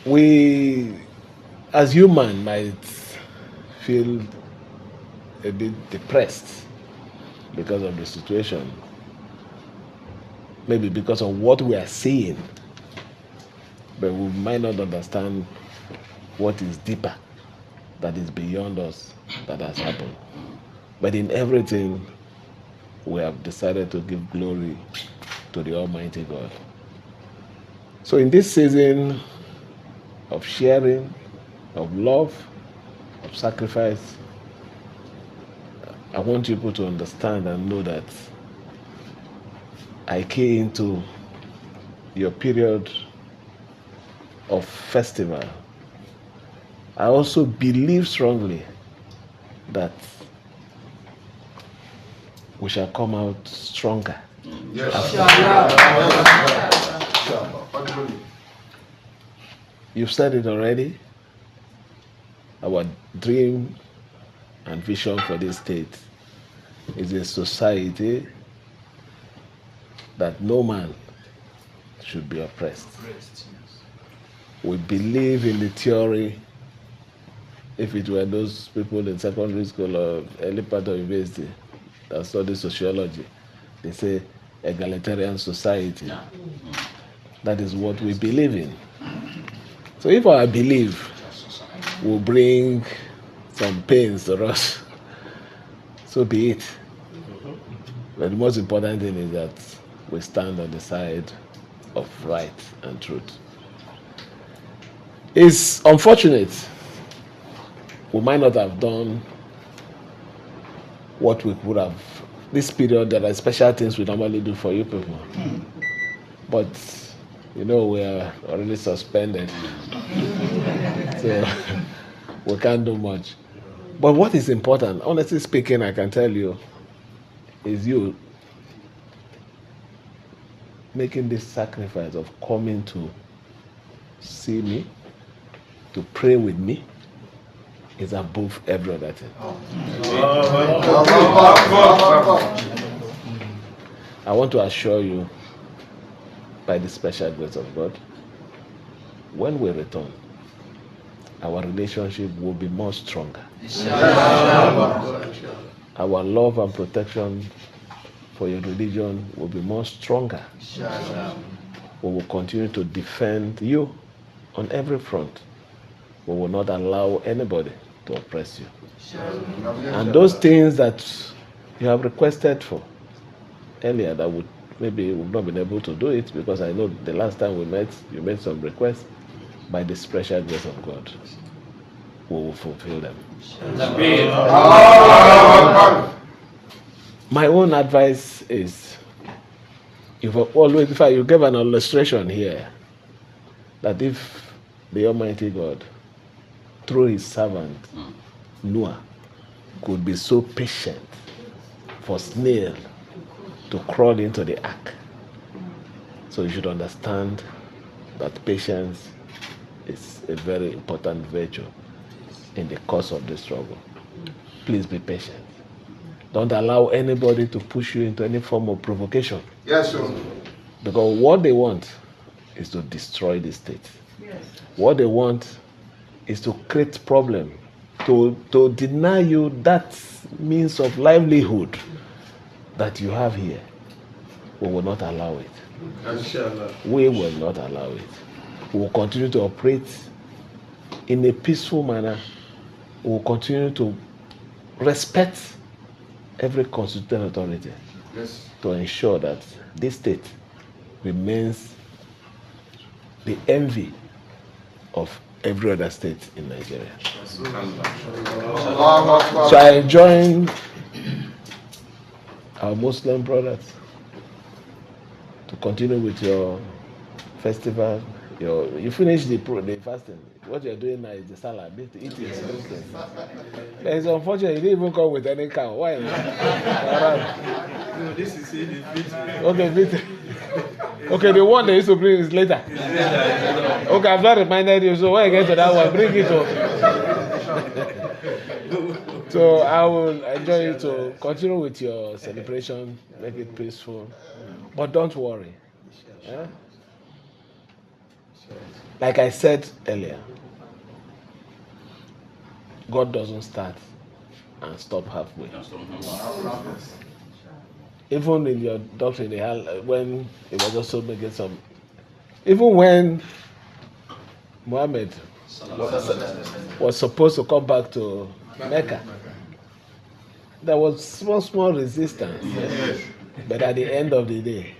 We, as human, might feel a bit depressed because of the situation. Maybe because of what we are seeing, but we might not understand what is deeper, that is beyond us, that has happened. But in everything, we have decided to give glory to the Almighty God. So in this season of sharing, of love, of sacrifice, I want people to understand and know that I came into your period of festival. I also believe strongly that we shall come out stronger. Yes. You've said it already. Our dream and vision for this state is a society that no man should be oppressed. We believe in the theory. If it were those people in secondary school or early part of university that study sociology, they say egalitarian society. That is what we believe in. So if our belief will bring some pains to us, so be it. But the most important thing is that we stand on the side of right and truth. It's unfortunate we might not have done what we could have. This period, there are special things we normally do for you people. But, we are already suspended. So, we can't do much. But what is important, honestly speaking, I can tell you, is you making this sacrifice of coming to see me, to pray with me, is above every other thing. I want to assure you, by the special grace of God, when we return, our relationship will be more stronger. Our love and protection for your religion will be more stronger. We will continue to defend you on every front. We will not allow anybody to oppress you. And those things that you have requested for earlier that would maybe we've not been able to do it, because I know the last time we met, you made some requests. By the special grace of God, we will fulfill them. My own advice is, you gave an illustration here, that if the Almighty God, through his servant Noah, could be so patient for snail to crawl into the ark, so you should understand that patience is a very important virtue in the course of the struggle. Please be patient. Don't allow anybody to push you into any form of provocation. Yes, sir. Because what they want is to destroy the state. Yes. What they want is to create problem, to deny you that means of livelihood that you have here. We will not allow it. Inshallah. We will not allow it. We will continue to operate in a peaceful manner. We will continue to respect every constitutional authority, yes, to ensure that this state remains the envy of every other state in Nigeria. So I join our Muslim brothers to continue with your festival. You finish the fasting. What you're doing now is the salad. Eating. It's unfortunate you didn't even come with any cow. Why? No, this is it. Okay, okay, the one they used to bring is later. Okay, I've not reminded you. So when I get to that one, bring it up. So I will enjoy you to continue with your celebration. Make it peaceful. But don't worry. Like I said earlier, God doesn't start and stop halfway. Even in your doctrine, when it was also making some, even when Muhammad was supposed to come back to Mecca, there was small resistance. Yes. But at the end of the day,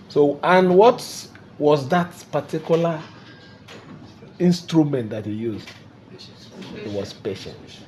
so, and what was that particular instrument that he used? It was patience.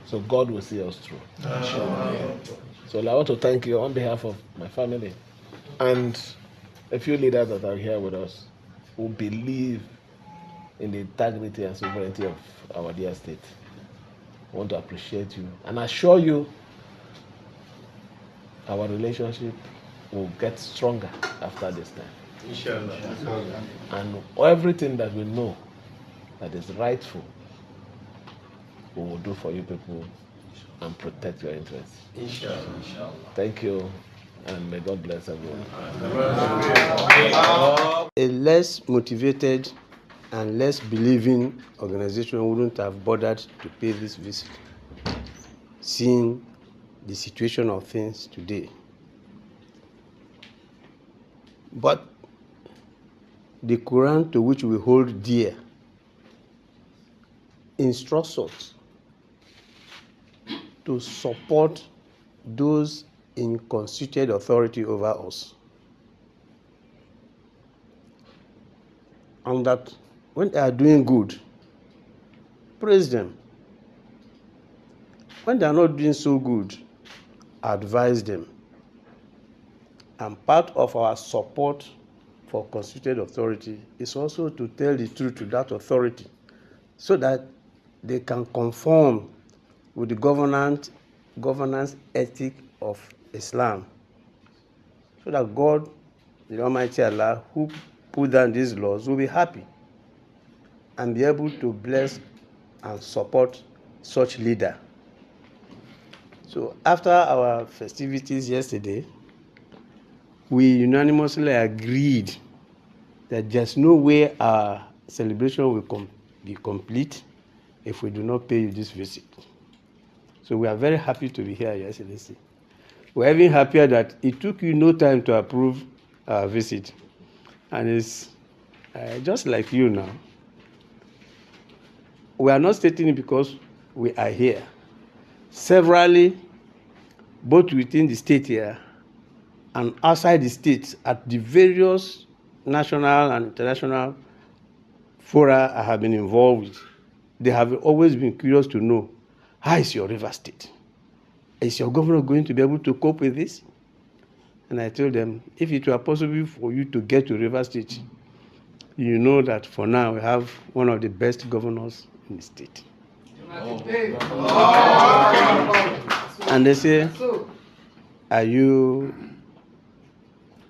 So God will see us through. So I want to thank you on behalf of my family and a few leaders that are here with us who believe in the integrity and sovereignty of our dear state. I want to appreciate you and assure you our relationship will get stronger after this time. Inshallah. And everything that we know that is rightful, we will do for you people and protect your interests. Inshallah. Thank you, and may God bless everyone. A less motivated and less believing organization wouldn't have bothered to pay this visit, seeing the situation of things today. But the Quran, to which we hold dear, instructs us to support those in constituted authority over us. And that when they are doing good, praise them. When they are not doing so good, advise them. And part of our support for constituted authority is also to tell the truth to that authority so that they can conform with the governance ethic of Islam. So that God, the Almighty Allah, who put down these laws, will be happy and be able to bless and support such leader. So after our festivities yesterday, we unanimously agreed that there's no way our celebration will be complete if we do not pay you this visit. So we are very happy to be here, Your Excellency. We're even happier that it took you no time to approve our visit. And it's just like you now. We are not stating it because we are here. Severally, both within the state here and outside the state, at the various national and international fora I have been involved with, they have always been curious to know, how is your River State? Is your governor going to be able to cope with this? And I told them, if it were possible for you to get to River State, you know that for now we have one of the best governors in the state. And they say, are you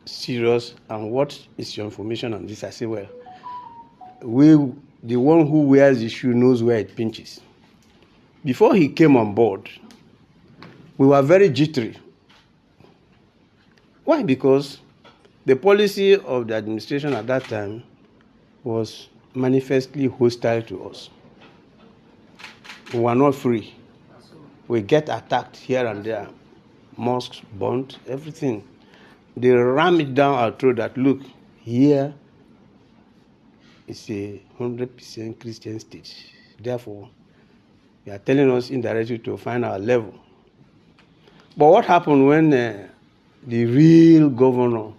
serious? And what is your information on this? I say, well, the one who wears the shoe knows where it pinches. Before he came on board, we were very jittery. Why? Because the policy of the administration at that time was manifestly hostile to us. We were not free. We get attacked here and there, mosques burnt, everything. They ram it down our throat that, look, here is a 100% Christian state. Therefore, they are telling us indirectly to find our level. But what happened when the real governor,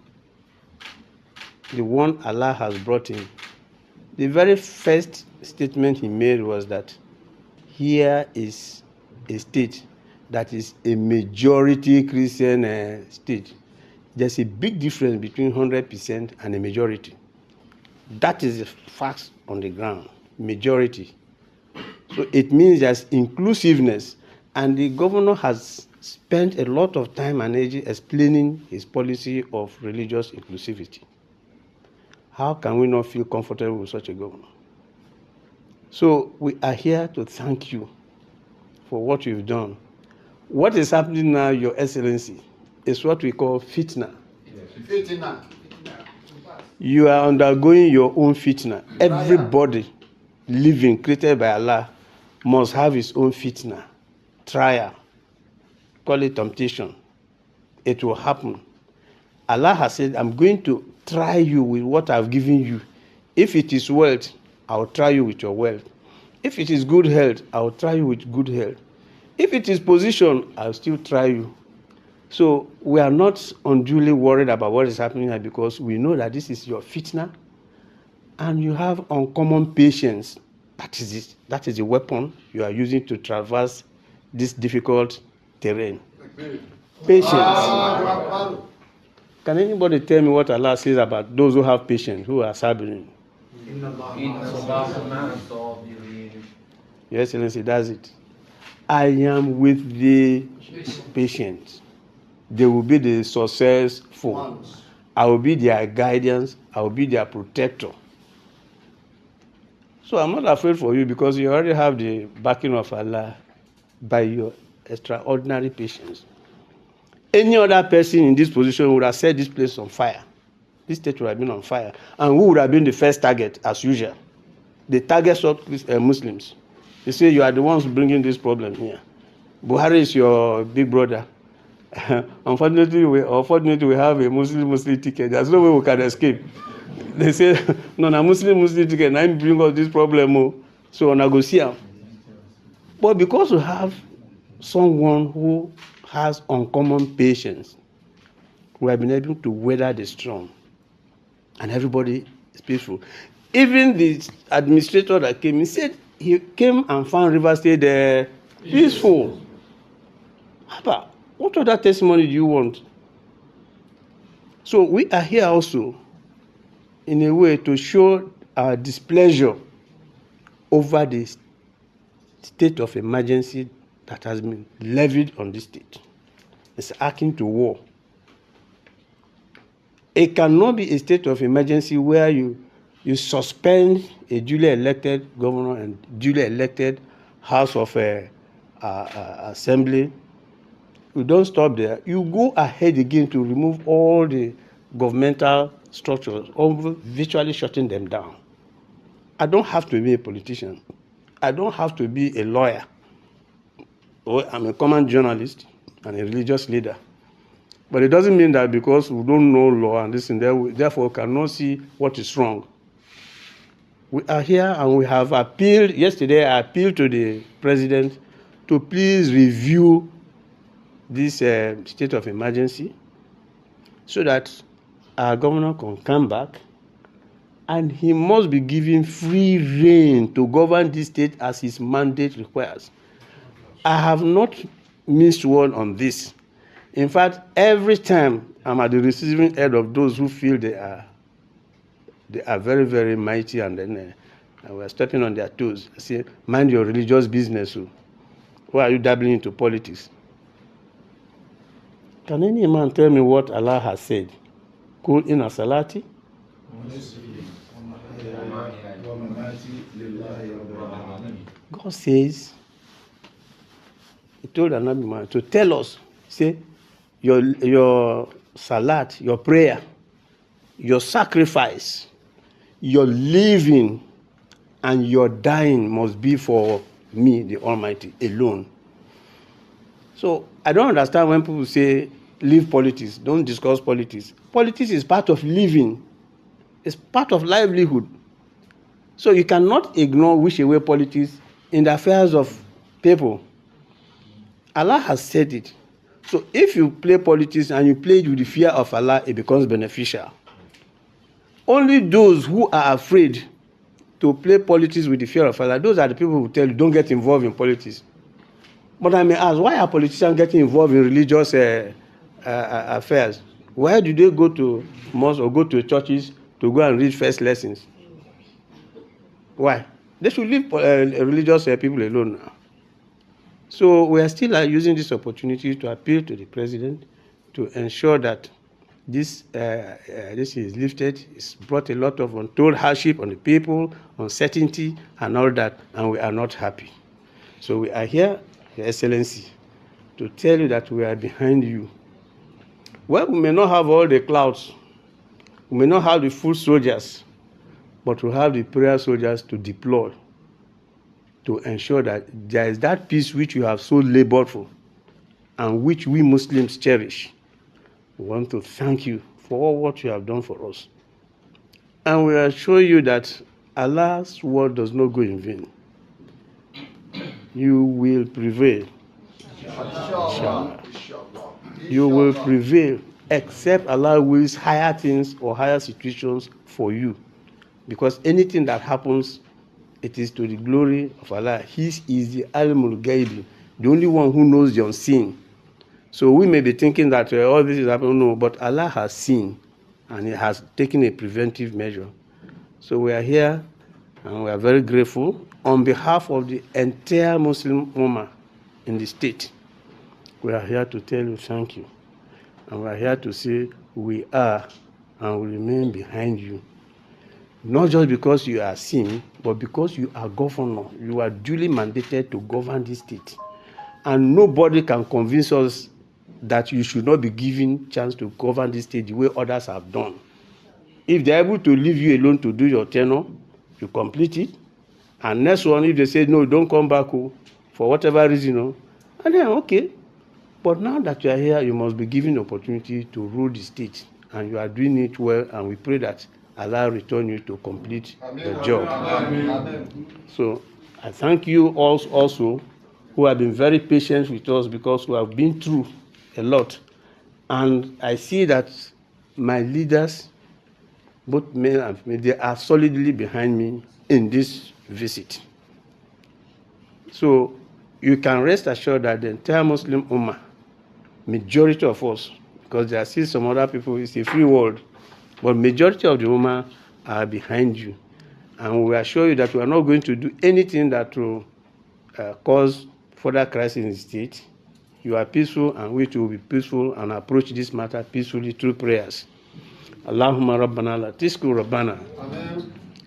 the one Allah has brought in, the very first statement he made was that here is a state that is a majority Christian state. There's a big difference between 100% and a majority. That is the facts on the ground, majority. So it means there's inclusiveness, and the governor has spent a lot of time and energy explaining his policy of religious inclusivity. How can we not feel comfortable with such a governor? So we are here to thank you for what you've done. What is happening now, Your Excellency, is what we call fitna. Fitna. You are undergoing your own fitna. Everybody living, created by Allah, must have his own fitna. Trial. Call it temptation. It will happen. Allah has said, I'm going to try you with what I've given you. If it is wealth, I'll try you with your wealth. If it is good health, I'll try you with good health. If it is position, I'll still try you. So we are not unduly worried about what is happening here because we know that this is your fitna and you have uncommon patience. That is it. That is the weapon you are using to traverse this difficult terrain. Patience. Can anybody tell me what Allah says about those who have patience, who are sabrin? Your Excellency, that's it. I am with the patient. They will be the successful. I will be their guidance. I will be their protector. So I'm not afraid for you because you already have the backing of Allah by your extraordinary patience. Any other person in this position would have set this place on fire. This state would have been on fire. And who would have been the first target, as usual? The targets of Muslims. They say you are the ones bringing this problem here. Buhari is your big brother. Unfortunately, we have a Muslim ticket. There's no way we can escape. They say, no, Muslim ticket, and I bring all this problem. So I go see him. But because we have someone who has uncommon patience, we have been able to weather the storm. And everybody is peaceful. Even the administrator that came, he said he came and found River State peaceful. Papa, what other testimony do you want? So we are here also in a way to show our displeasure over the state of emergency that has been levied on this state. It's akin to war. It cannot be a state of emergency where you suspend a duly elected governor and duly elected House of Assembly. You don't stop there. You go ahead again to remove all the governmental structures, virtually shutting them down. I don't have to be a politician. I don't have to be a lawyer. I'm a common journalist and a religious leader. But it doesn't mean that because we don't know law and this and that, we therefore cannot see what is wrong. We are here and we have appealed. Yesterday, I appealed to the president to please review this state of emergency so that our governor can come back and he must be given free rein to govern this state as his mandate requires. I have not missed word on this. In fact, every time I'm at the receiving end of those who feel they are very, very mighty and then we're stepping on their toes. I say, mind your religious business. Why are you dabbling into politics? Can any man tell me what Allah has said? Kul inna salati. God says, He told Anabi Muhammad to tell us, say, your salat, your prayer, your sacrifice, your living, and your dying must be for me, the Almighty, alone. So I don't understand when people say, leave politics, don't discuss politics. Politics is part of living. It's part of livelihood. So you cannot ignore wish away politics in the affairs of people. Allah has said it. So if you play politics and you play it with the fear of Allah, it becomes beneficial. Only those who are afraid to play politics with the fear of Allah, those are the people who tell you, don't get involved in politics. But I may ask, why are politicians getting involved in religious affairs? Why do they go to mosques or go to churches to go and read first lessons? Why? They should leave religious people alone now. So we are still using this opportunity to appeal to the president to ensure that this is lifted. It's brought a lot of untold hardship on the people, uncertainty, and all that, and we are not happy. So we are here, Your Excellency, to tell you that we are behind you. Well, we may not have all the clouds, We may not have the full soldiers, but we have the prayer soldiers to deploy to ensure that there is that peace which you have so labored for and which we Muslims cherish. We want to thank you for all what you have done for us. And we assure you that Allah's word does not go in vain. You will prevail. Inshallah. You will prevail, except Allah wills higher things or higher situations for you. Because anything that happens, it is to the glory of Allah. He is the Alimul Ghaibi, the only one who knows the unseen. So we may be thinking that all this is happening, no, but Allah has seen and He has taken a preventive measure. So we are here and we are very grateful on behalf of the entire Muslim Ummah in the state. We are here to tell you thank you. And we are here to say we are and will remain behind you. Not just because you are seen, but because you are governor. You are duly mandated to govern this state. And nobody can convince us that you should not be given chance to govern this state the way others have done. If they're able to leave you alone to do your tenure, you complete it. And next one, if they say, no, don't come back for whatever reason, and then, okay. But now that you are here, you must be given the opportunity to rule the state. And you are doing it well, and we pray that Allah return you to complete the job. Amen. So I thank you all also who have been very patient with us because we have been through a lot. And I see that my leaders, both male and female, they are solidly behind me in this visit. So you can rest assured that the entire Muslim Ummah, majority of us, because there are still some other people, it's a free world, but majority of the Ummah are behind you. And we assure you that we are not going to do anything that will cause further crisis in the state. You are peaceful and we too will be peaceful and approach this matter peacefully through prayers. Allahumma rabbana la tisku rabbana.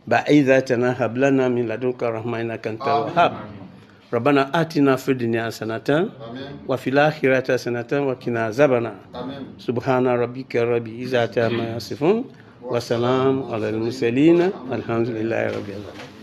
Ba'idhatana hablana min ladunka rahma innaka antal wahhab. Rabbana atina fid dunya hasanatan wa fil akhirati hasanatan wa qina azabana. Subhana rabbika rabbil izzati amma yasifun wa salamun alal mursalin alhamdulillahi rabbil alamin.